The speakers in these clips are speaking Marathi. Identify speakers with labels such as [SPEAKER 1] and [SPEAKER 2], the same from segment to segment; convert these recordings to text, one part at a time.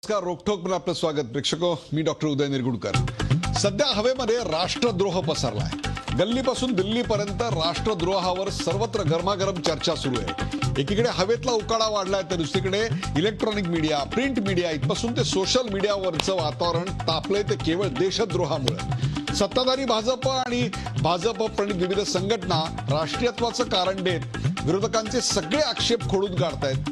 [SPEAKER 1] नमस्कार. रोखोक पण आपलं स्वागत प्रेक्षको. मी डॉक्टर उदय निरगुडकर. सध्या हवेमध्ये राष्ट्रद्रोह पसरलाय. गल्लीपासून दिल्लीपर्यंत राष्ट्रद्रोहावर सर्वत्र गरमागरम चर्चा सुरू आहे. एकीकडे हवेतला उकाडा वाढलाय तर दुसरीकडे इलेक्ट्रॉनिक मीडिया, प्रिंट मीडिया इथपासून ते सोशल मीडियावरचं वातावरण तापलंय ते केवळ देशद्रोहामुळे. सत्ताधारी भाजप आणि भाजप प्रणित विविध संघटना राष्ट्रीयत्वाचं कारण देत विरोधकांचे सगळे आक्षेप खोडून काढतायत.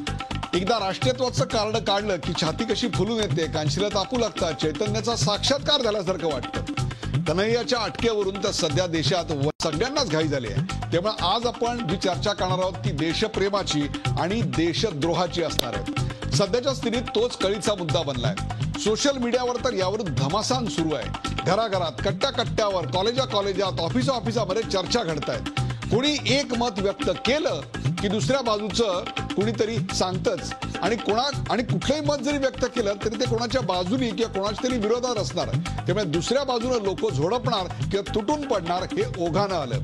[SPEAKER 1] एकदा राष्ट्रीयत्वाचं कार्ड काढलं की छाती कशी फुलून येते, कांशीला तापू लागतात, चैतन्याचा साक्षात्कार झाल्यासारखं वाटतं. कन्हैयाच्या अटकेवरून तर सध्या देशात सगळ्यांनाच घाई झाली आहे. त्यामुळे आज आपण जी चर्चा करणार आहोत ती देशप्रेमाची आणि देशद्रोहाची असणार आहे. सध्याच्या स्थितीत तोच कळीचा मुद्दा बनलाय. सोशल मीडियावर तर यावर धमासान सुरू आहे. घराघरात, कट्ट्यावर, कॉलेजात, ऑफिसामध्ये चर्चा घडतायत. कोणी एक मत व्यक्त केलं की दुसऱ्या बाजूचं कुणीतरी सांगतच आणि कुठलंही मत जरी व्यक्त केलं तरी ते कोणाच्या बाजूनी किंवा कोणाच्या तरी विरोधात असणार. त्यामुळे दुसऱ्या बाजूने लोक झोडपणार किंवा तुटून पडणार हे ओघानं आलं.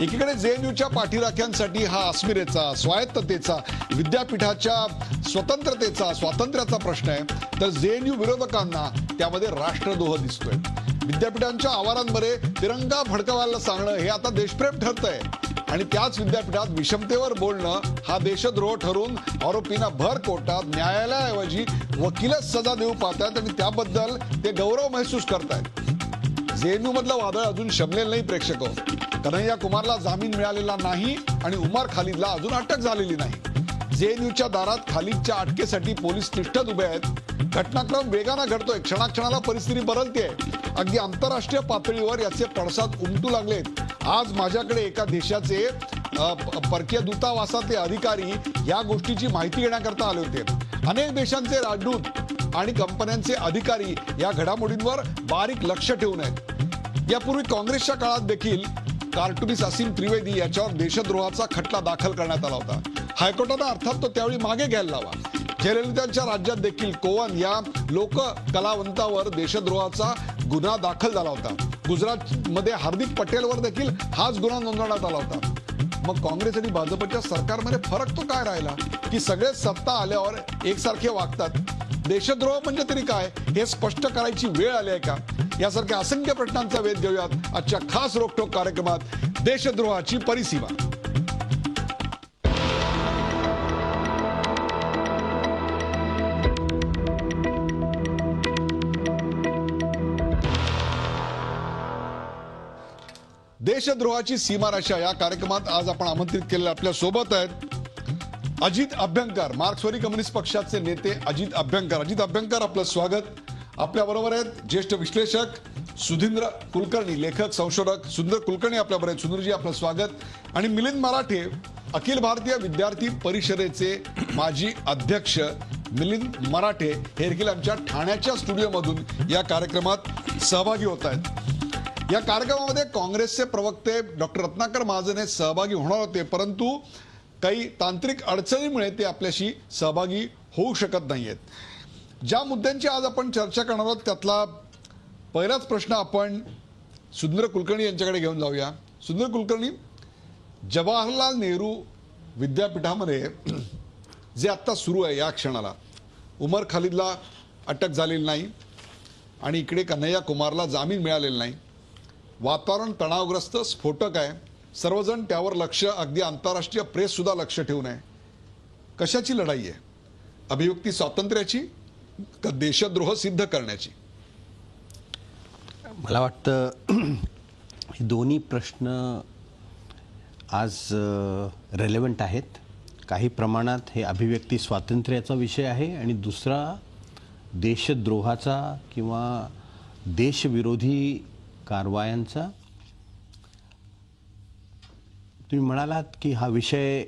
[SPEAKER 1] एकीकडे जेएनयूच्या पाठीराख्यांसाठी हा अस्मिरेचा, स्वायत्ततेचा, विद्यापीठाच्या स्वातंत्र्याचा प्रश्न आहे, तर जेएनयू विरोधकांना त्यामध्ये राष्ट्रद्रोह दिसतोय. विद्यापीठांच्या आवारांमध्ये तिरंगा फडकवायला सांगणं हे आता देशप्रेम ठरतंय आणि त्याच विद्यापीठात विषमतेवर बोलणं हा देशद्रोह ठरून आरोपींना भर कोर्टात न्यायालयाऐवजी वकीलच सजा देऊ पाहतात आणि त्याबद्दल ते गौरव महसूस करतायत. जेएनयू मधलं वादळ अजून शमलेलं नाही प्रेक्षको. कन्हैया कुमारला जामीन मिळालेला नाही आणि उमर खालिदला अजून अटक झालेली नाही. जेएनयूच्या दारात खालिदच्या अटकेसाठी पोलीस तिष्ठत उभे आहेत. घटनाक्रम वेगानं घडतोय. क्षणाक्षणाला परिस्थिती बदलतेय. अगदी आंतरराष्ट्रीय पातळीवर याचे पडसाद उमटू लागलेत. आज माझ्याकडे एका देशाचे परकीय दूतावासाचे अधिकारी या गोष्टीची माहिती घेण्याकरता आले होते. अनेक देशांचे राजदूत आणि कंपन्यांचे अधिकारी या घडामोडींवर बारीक लक्ष ठेवून आहेत. यापूर्वी काँग्रेसच्या काळात देखील कार्टुनिस्ट असीम त्रिवेदी याच्यावर देशद्रोहाचा खटला दाखल करण्यात आला होता. हायकोर्टानं अर्थात तो त्यावेळी मागे घ्यायला लावा. जयललितांच्या राज्यात देखील कोवन या लोक कलावंतावर देशद्रोहाचा गुन्हा दाखल झाला होता. गुजरातमध्ये हार्दिक पटेलवर देखील हाच गुन्हा नोंदवण्यात आला होता. मग काँग्रेस आणि भाजपच्या सरकारमध्ये फरक तो काय राहिला की सगळे सत्ता आल्यावर एकसारखे वागतात. देशद्रोह म्हणजे तरी काय हे स्पष्ट करायची वेळ आली आहे का? यासारख्या असंख्य प्रश्नांचा वेध घेऊयात आजच्या खास रोखोक कार्यक्रमात देशद्रोहाची परिसीमा. देशद्रोहाची सीमारेषा या कार्यक्रमात आज आपण आमंत्रित केलेले आपल्या सोबत आहेत अजित अभ्यंकर, मार्क्सवादी कम्युनिस्ट पक्षाचे नेते अजित अभ्यंकर. अजित अभ्यंकर, आपलं स्वागत. आपल्या बरोबर आहेत ज्येष्ठ विश्लेषक सुधींद्र कुलकर्णी, लेखक संशोधक सुंदर कुलकर्णी आपल्या बरोबर आहेत. सुंदरजी, आपलं स्वागत. आणि मिलिंद मराठे, अखिल भारतीय विद्यार्थी परिषदेचे माजी अध्यक्ष मिलिंद मराठे हे देखील आमच्या ठाण्याच्या स्टुडिओमधून या कार्यक्रमात सहभागी होत आहेत. या कार्यक्रमामध्ये काँग्रेसचे प्रवक्ते डॉक्टर रत्नाकर महाजन हे सहभागी होणार होते, परंतु काही तांत्रिक अडचणीमुळे ते आपल्याशी सहभागी होऊ शकत नाहीयेत. ज्या मुद्द्यांची आज आपण चर्चा करणार आहोत त्यातला पहिलाच प्रश्न आपण सुंदर कुलकर्णी यांच्याकडे घेऊन जाऊया. सुंदर कुलकर्णी, जवाहरलाल नेहरू विद्यापीठामध्ये जे आता सुरू आहे या क्षणाला, उमर खालिदला अटक झालेली नाही आणि इकडे कन्हैया कुमारला जामीन मिळालेला नाही. वातावरण तणावग्रस्त, स्फोटक आहे. सर्वजण त्यावर लक्ष, अगदी आंतरराष्ट्रीय प्रेस सुद्धा लक्ष ठेवून आहे. कशाची लढाई आहे? अभिव्यक्ती स्वातंत्र्याची का देशद्रोह सिद्ध करण्याची?
[SPEAKER 2] मला वाटतं हे दोन्ही प्रश्न आज रेलेव्हंट आहेत. काही प्रमाणात हे अभिव्यक्ती स्वातंत्र्याचा विषय आहे आणि दुसरा देशद्रोहाचा किंवा देशविरोधी कारवायांचा. तुम्ही म्हणालात की हा विषय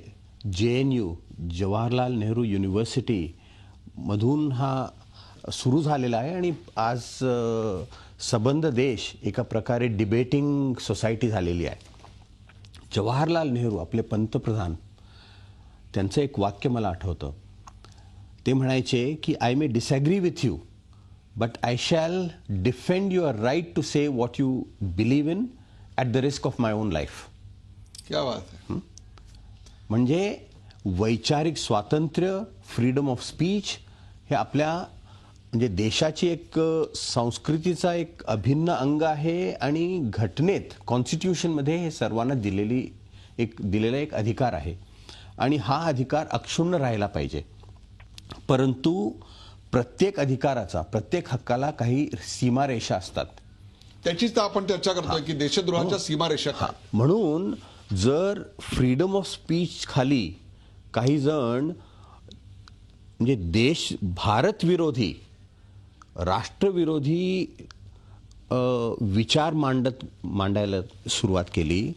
[SPEAKER 2] जेएनयू, जवाहरलाल नेहरू युनिव्हर्सिटी मधून हा सुरू झालेला आहे आणि आज सबंध देश एका प्रकारे डिबेटिंग सोसायटी झालेली आहे. जवाहरलाल नेहरू, आपले पंतप्रधान, त्यांचं एक वाक्य मला आठवतं. ते म्हणायचे की I may disagree with you but I shall defend your right to say what you believe in at the risk of my own life.
[SPEAKER 1] क्या बात है.
[SPEAKER 2] म्हणजे वैचारिक स्वातंत्र्य, फ्रीडम ऑफ स्पीच हे आपल्या म्हणजे देशाची एक संस्कृतीचा एक अभिन्न अंग आहे आणि घटनेत कॉन्स्टिट्यूशनमध्ये हे सर्वांना दिलेला एक अधिकार आहे आणि हा अधिकार अक्षुण्ण राहिला पाहिजे. परंतु प्रत्येक अधिकाराचा, प्रत्येक हक्काला काही सीमारेषा असतात.
[SPEAKER 1] त्याचीच तर आपण चर्चा करतोय की देशद्रोहाच्या सीमारेषा काय.
[SPEAKER 2] म्हणून जर फ्रीडम ऑफ स्पीच खाली काही जण म्हणजे भारत विरोधी, राष्ट्रविरोधी विचार मांडायला सुरुवात केली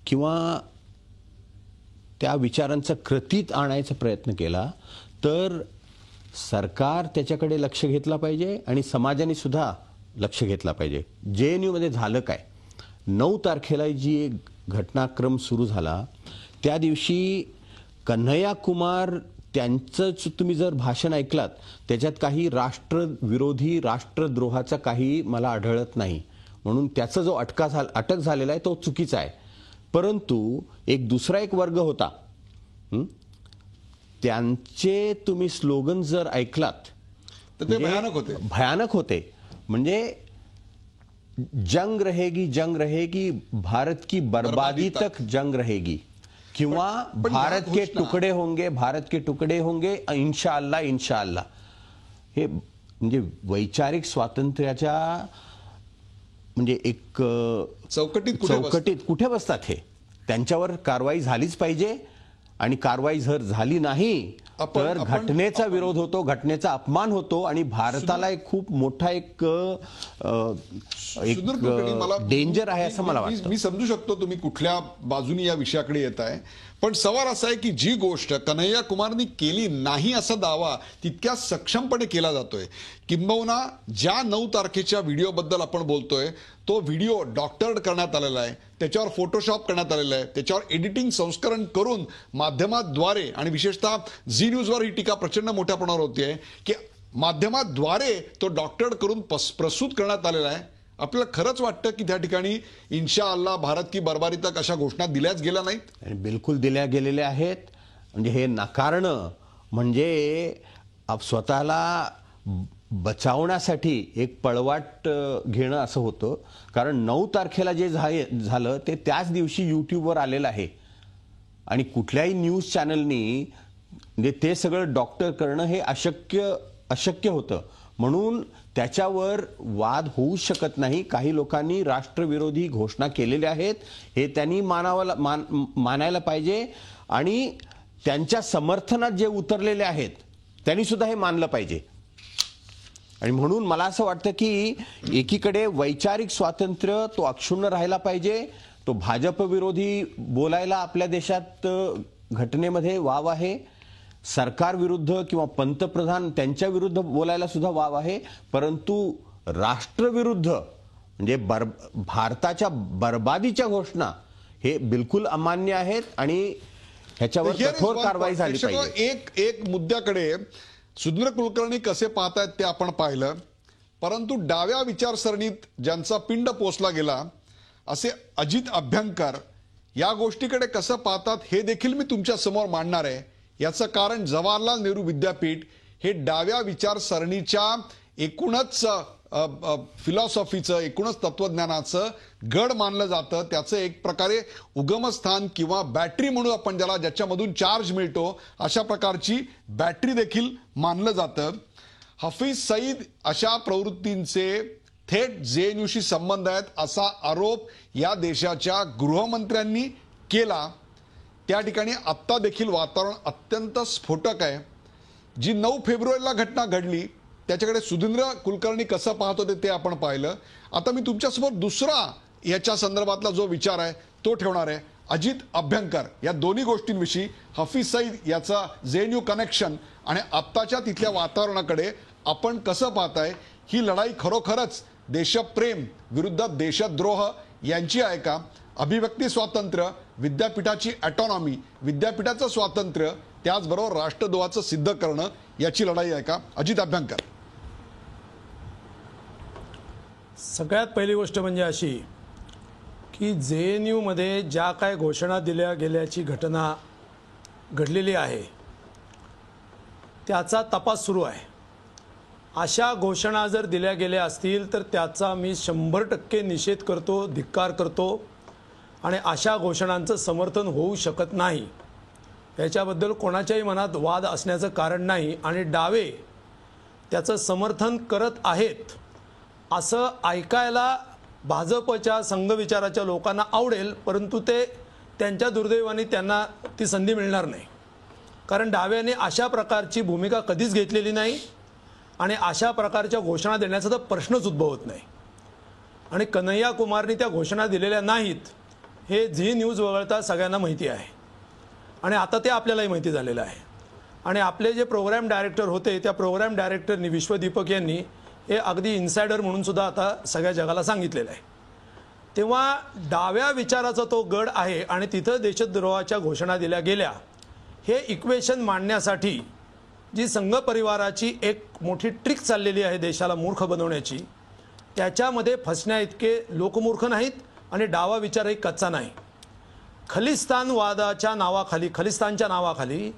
[SPEAKER 2] किंवा त्या विचारांचा कृतीत आणायचा प्रयत्न केला तर सरकार त्याच्याकडे लक्ष घेतला पाहिजे आणि समाजाने सुद्धा लक्ष घेतला पाहिजे. JNU मध्ये झालं काय, 9 तारखेला जी एक घटनाक्रम सुरू झाला त्या दिवशी कन्हैया कुमार त्यांचं तुम्ही जर भाषण ऐकलात त्याच्यात काही राष्ट्रविरोधी, राष्ट्रद्रोहाचा काही मला आढळत नाही. म्हणून त्याचा जो अटक झालेला आहे तो चुकीचा आहे. परंतु एक दुसरा एक वर्ग होता, त्यांचे तुम्ही स्लोगन जर ऐकलात
[SPEAKER 1] तर ते
[SPEAKER 2] भयानक होते. म्हणजे जंग रहेगी, भारत की बर्बादी तक जंग रहेगी किंवा भारत के टुकड़े होंगे इंशाअल्लाह. हे म्हणजे वैचारिक स्वातंत्र्याच्या म्हणजे एक चौकटीत कुठे बसतात हे. त्यांच्यावर कारवाई झालीच पाहिजे आणि कारवाई जर झाली नाही तर घटनेचा विरोध होतो, घटनेचा अपमान होतो आणि भारताला एक खूप मोठा एक डेंजर आहे असं मला वाटतं.
[SPEAKER 1] मी समजू शकतो तुम्ही कुठल्या बाजूनी या विषयाकडे येत आहे, पण सवाल असा आहे की जी गोष्ट कन्हैया कुमारनी केली नाही असा दावा तितक्या सक्षमपणे केला जातोय. किंबहुना ज्या 9 तारखेच्या व्हिडिओबद्दल आपण बोलतोय तो व्हिडिओ डॉक्टर्ड करण्यात आलेला आहे, त्याच्यावर फोटोशॉप करण्यात आलेला आहे, त्याच्यावर एडिटिंग संस्करण करून माध्यमाद्वारे आणि विशेषतः झी न्यूजवर ही टीका प्रचंड मोठ्या प्रमाणावर होती की माध्यमाद्वारे तो डॉक्टर्ड करून प्रस्तुत करण्यात आलेला आहे. आपल्याला खरंच वाटतं की त्या ठिकाणी इंशाअल्लाह भारत की बर्बादी तक अशा घोषणा दिल्याच गेल्या नाहीत?
[SPEAKER 2] आणि बिलकुल दिल्या गेलेल्या आहेत. म्हणजे हे नाकारणं म्हणजे स्वतःला बचावण्यासाठी एक पळवाट घेणं असं होतं. कारण 9 तारखेला जे झालं ते त्याच दिवशी यूट्यूबवर आलेलं आहे आणि कुठल्याही न्यूज चॅनलनी म्हणजे ते सगळं डॉक्टर करणं हे अशक्य होतं. म्हणून त्याच्यावर वाद होऊ शकत नाही. काही लोकांनी राष्ट्रविरोधी घोषणा केलेल्या आहेत हे त्यांनी मानायला पाहिजे आणि त्यांच्या समर्थनात जे उतरलेले आहेत त्यांनी सुद्धा हे मानलं पाहिजे. आणि म्हणून मला असं वाटतं की एकीकडे वैचारिक स्वातंत्र्य तो अक्षुण्ण राहिला पाहिजे. तो भाजप विरोधी बोलायला आपल्या देशात घटनेमध्ये वाव आहे. सरकार विरुद्ध किंवा पंतप्रधान त्यांच्या विरुद्ध बोलायला सुद्धा वाव आहे. परंतु राष्ट्रविरुद्ध म्हणजे भारताच्या बर्बादीच्या घोषणा हे बिलकुल अमान्य आहेत आणि ह्याच्यावर कठोर कारवाई झाली पाहिजे.
[SPEAKER 1] एक मुद्द्याकडे सुधीर कुलकर्णी कसे पाहतायत ते आपण पाहिलं, परंतु डाव्या विचारसरणीत ज्यांचा पिंड पोचला गेला असे अजित अभ्यंकर या गोष्टीकडे कसं पाहतात हे देखील मी तुमच्या समोर मांडणार आहे. याचं कारण जवाहरलाल नेहरू विद्यापीठ हे डाव्या विचारसरणीच्या एकूणच फिलॉसॉफीचं, एकूणच तत्वज्ञानाचं गड मानलं जातं. त्याचं एक प्रकारे उगमस्थान किंवा बॅटरी म्हणून आपण ज्याच्यामधून चार्ज मिळतो अशा प्रकारची बॅटरी देखील मानलं जातं. हफीज सईद अशा प्रवृत्तींचे थेट JNUशी संबंध आहेत असा आरोप या देशाच्या गृहमंत्र्यांनी केला. त्या ठिकाणी आत्ता देखील वातावरण अत्यंत स्फोटक आहे. जी 9 फेब्रुवारीला घटना घडली त्याच्याकडे सुधींद्र कुलकर्णी कसं पाहत होते ते आपण पाहिलं. आता मी तुमच्यासमोर दुसरा याच्या संदर्भातला जो विचार आहे तो ठेवणार आहे. अजित अभ्यंकर या दोन्ही गोष्टींविषयी, हफीज सईद याचा JNU कनेक्शन आणि आत्ताच्या तिथल्या वातावरणाकडे आपण कसं पाहताय. ही लढाई खरोखरच देशप्रेम विरुद्ध देशद्रोह यांची आहे का? अभिव्यक्ती स्वातंत्र्य, विद्यापीठाची ऑटोनॉमी, विद्यापीठाचं स्वातंत्र्य, त्याचबरोबर राष्ट्रद्रोहाचं सिद्ध करणं याची लढाई आहे का? अजित अभ्यंकर.
[SPEAKER 3] सगळ्यात पहिली गोष्ट म्हणजे अशी की JNU मध्ये ज्या काय घोषणा दिल्या गेल्याची घटना घडलेली आहे त्याचा तपास सुरू आहे. अशा घोषणा जर दिल्या गेल्या असतील तर त्याचा मी 100% निषेध करतो, धिक्कार करतो आणि अशा घोषणांचं समर्थन होऊ शकत नाही. याच्याबद्दल कोणाच्याही मनात वाद असण्याचं कारण नाही आणि डावे त्याचं समर्थन करत आहेत असं ऐकायला भाजपच्या संघविचाराच्या लोकांना आवडेल, परंतु ते त्यांच्या दुर्दैवाने त्यांना ती संधी मिळणार नाही. कारण डाव्याने अशा प्रकारची भूमिका कधीच घेतलेली नाही आणि अशा प्रकारच्या घोषणा देण्याचा तर प्रश्नच उद्भवत नाही. आणि कन्हैया कुमारनी त्या घोषणा दिलेल्या नाहीत हे झी न्यूज वगळता सगळ्यांना माहिती आहे आणि आता ते आपल्यालाही माहिती झालेलं आहे. आणि आपले जे प्रोग्राम डायरेक्टर होते त्या प्रोग्राम डायरेक्टरनी विश्वदीपक यांनी हे अगदी इन्सायडर म्हणून सुद्धा आता सगळ्या जगाला सांगितलेलं आहे. तेव्हा डाव्या विचाराचा तो गड आहे आणि तिथं देशद्रोहाच्या घोषणा दिल्या गेल्या हे इक्वेशन मांडण्यासाठी जी संघ परिवाराची एक मोठी ट्रिक चाललेली आहे देशाला मूर्ख बनवण्याची, त्याच्यामध्ये फसण्या इतके लोकमूर्ख नाहीत आणि डावा विचारही कच्चा नाही. खलिस्तानवादाच्या नावाखाली, खलिस्तानच्या नावाखाली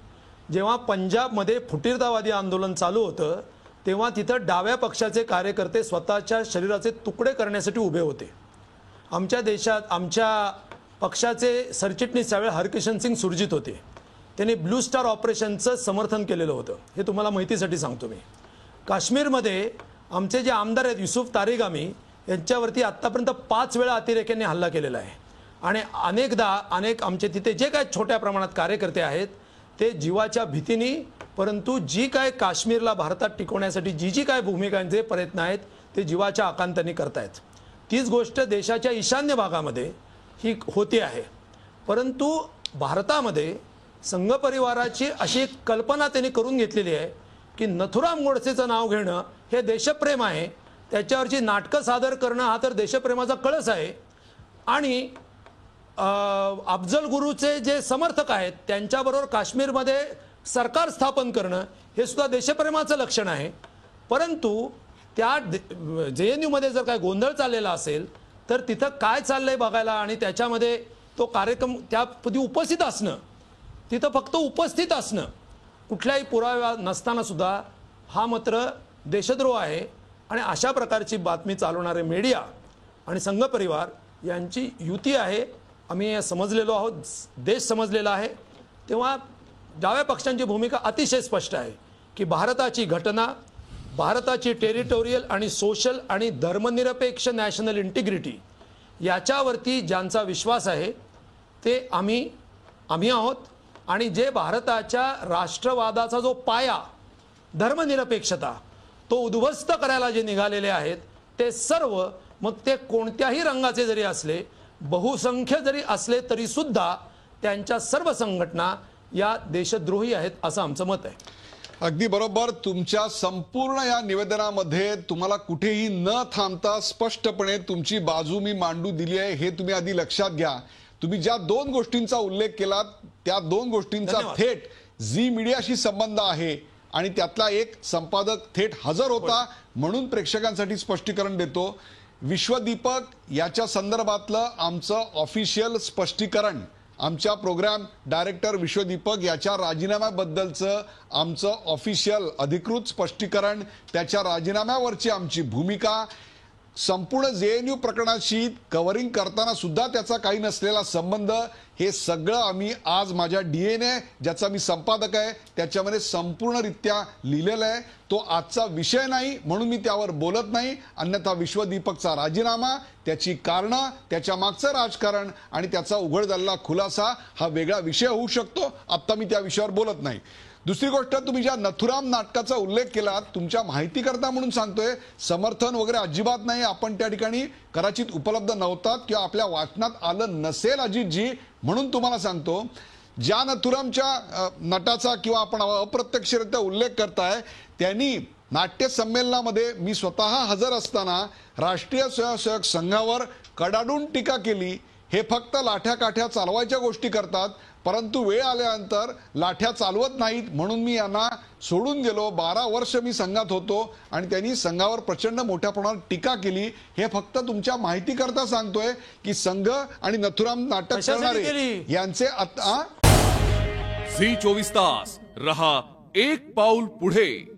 [SPEAKER 3] जेव्हा पंजाबमध्ये फुटीरतावादी आंदोलन चालू होतं तेव्हा तिथं डाव्या पक्षाचे कार्यकर्ते स्वतःच्या शरीराचे तुकडे करण्यासाठी उभे होते. आमच्या देशात आमच्या पक्षाचे सरचिटणीस त्यावेळी हरकिशन सिंग सुरजित होते. त्यांनी ब्लू स्टार ऑपरेशनचं समर्थन केलेलं होतं. हे तुम्हाला माहितीसाठी सांगतो मी. काश्मीरमध्ये आमचे जे आमदार आहेत युसुफ तारिगामी यांच्यावरती आत्तापर्यंत 5 वेळा अतिरेक्यांनी हल्ला केलेला आहे आणि अनेक आमचे तिथे जे काय छोट्या प्रमाणात कार्यकर्ते आहेत ते जीवाच्या भीतीने, परंतु जी काय काश्मीरला भारतात टिकवण्यासाठी जी काय भूमिकांचे प्रयत्न आहेत ते जीवाच्या आकांताने करतायत. तीच गोष्ट देशाच्या ईशान्य भागामध्ये ही होती आहे. परंतु भारतामध्ये संघ परिवाराची अशी एक कल्पना त्यांनी करून घेतलेली आहे की नथुराम गोडसेचं नाव घेणं हे देशप्रेम आहे, त्याच्यावरची नाटकं सादर करणं हा तर देशप्रेमाचा कळस आहे आणि अफजल गुरुचे जे समर्थक आहेत त्यांच्याबरोबर काश्मीरमध्ये सरकार स्थापन करणं हे सुद्धा देशप्रेमाचं लक्षण आहे. परंतु त्या JNUमध्ये जर काय गोंधळ चाललेला असेल तर तिथं काय चाललंय बघायला आणि त्याच्यामध्ये तो कार्यक्रम त्यापदी उपस्थित असणं, तिथं फक्त उपस्थित असणं, कुठल्याही पुरावा नसताना सुद्धा हा मात्र देशद्रोह आहे. आणि अशा प्रकारची बातमी चालवणारे मीडिया आणि संघ परिवार यांची युती आहे. आम्ही समजलेलो आहोत, देश समजलेला आहे. तेव्हा डाव्या पक्षांची भूमिका अतिशय स्पष्ट आहे की भारताची घटना, भारताची टेरिटोरियल आणि सोशल आणि धर्मनिरपेक्ष नॅशनल इंटिग्रिटी याच्यावरती ज्यांचा विश्वास आहे ते आम्ही आहोत. आणि जे भारताच्या राष्ट्रवादाचा जो पाया धर्मनिरपेक्षता तो उद्ध्वस्त करायला जे निघालेले आहेत ते सर्व, मग ते कोणत्याही रंगाचे जरी असले, बहुसंख्य जरी असले तरी सुद्धा त्यांच्या सर्व संघटना या देशद्रोही आहेत असं आमचं मत आहे.
[SPEAKER 1] अगदी बरोबर. तुमच्या संपूर्ण या निवेदनामध्ये तुम्हाला कुठेही न थांबता स्पष्टपणे तुमची बाजू मी मांडू दिली आहे हे तुम्ही आधी लक्षात घ्या. तुम्ही ज्या 2 गोष्टींचा उल्लेख केलात त्या 2 गोष्टींचा थेट झी मीडियाशी संबंध आहे आणि त्यातला एक संपादक थेट हजर होता म्हणून प्रेक्षकांसाठी स्पष्टीकरण देतो. विश्वदीपक याच्या संदर्भातलं आमचं ऑफिशियल स्पष्टीकरण, आमच्या प्रोग्राम डायरेक्टर विश्वदीपक याच्या राजीनाम्याबद्दलचं आमचं ऑफिशियल अधिकृत स्पष्टीकरण, त्याच्या राजीनाम्यावरची आमची भूमिका, संपूर्ण JNU प्रकरणाशी कव्हरिंग करताना सुद्धा त्याचा काही नसलेला संबंध, हे सगळं आम्ही आज माझ्या DNA ज्याचा मी संपादक आहे त्याच्यामध्ये संपूर्णरित्या लिहिलेलं आहे. तो आजचा विषय नाही म्हणून मी त्यावर बोलत नाही. अन्यथा विश्वदीपकचा राजीनामा, त्याची कारणं, त्याच्या मागचं राजकारण आणि त्याचा उघड झालेला खुलासा हा वेगळा विषय होऊ शकतो. आता मी त्या विषयावर बोलत नाही. दुसरी गोष्ट, तुम्ही ज्या नथुराम नाटकाचा उल्लेख केला तुमच्या माहितीकरता म्हणून सांगतोय, समर्थन वगैरे अजिबात नाही. आपण त्या ठिकाणी कदाचित उपलब्ध नव्हतात किंवा आपल्या वाचनात आलं नसेल अजितजी, म्हणून तुम्हाला सांगतो. ज्या नथुरामच्या नटाचा किंवा आपण अप्रत्यक्षरित्या उल्लेख करताय त्यांनी नाट्य संमेलनामध्ये मी स्वतः हजर असताना राष्ट्रीय स्वयंसेवक संघावर कडाडून टीका केली. हे फक्त लाठ्या काठ्या चालवायच्या गोष्टी करतात परंतु वेळ आल्यानंतर लाठ्या चालवत नाहीत म्हणून मी यांना सोडून गेलो. 12 वर्ष मी संघात होतो आणि त्यांनी संघावर प्रचंड मोठ्या प्रमाणात टीका केली. हे फक्त तुमच्या माहिती करता सांगतोय की संघ आणि नथुराम नाटक करणारे यांचे
[SPEAKER 4] झी 24 तास रहा एक पाऊल पुढे.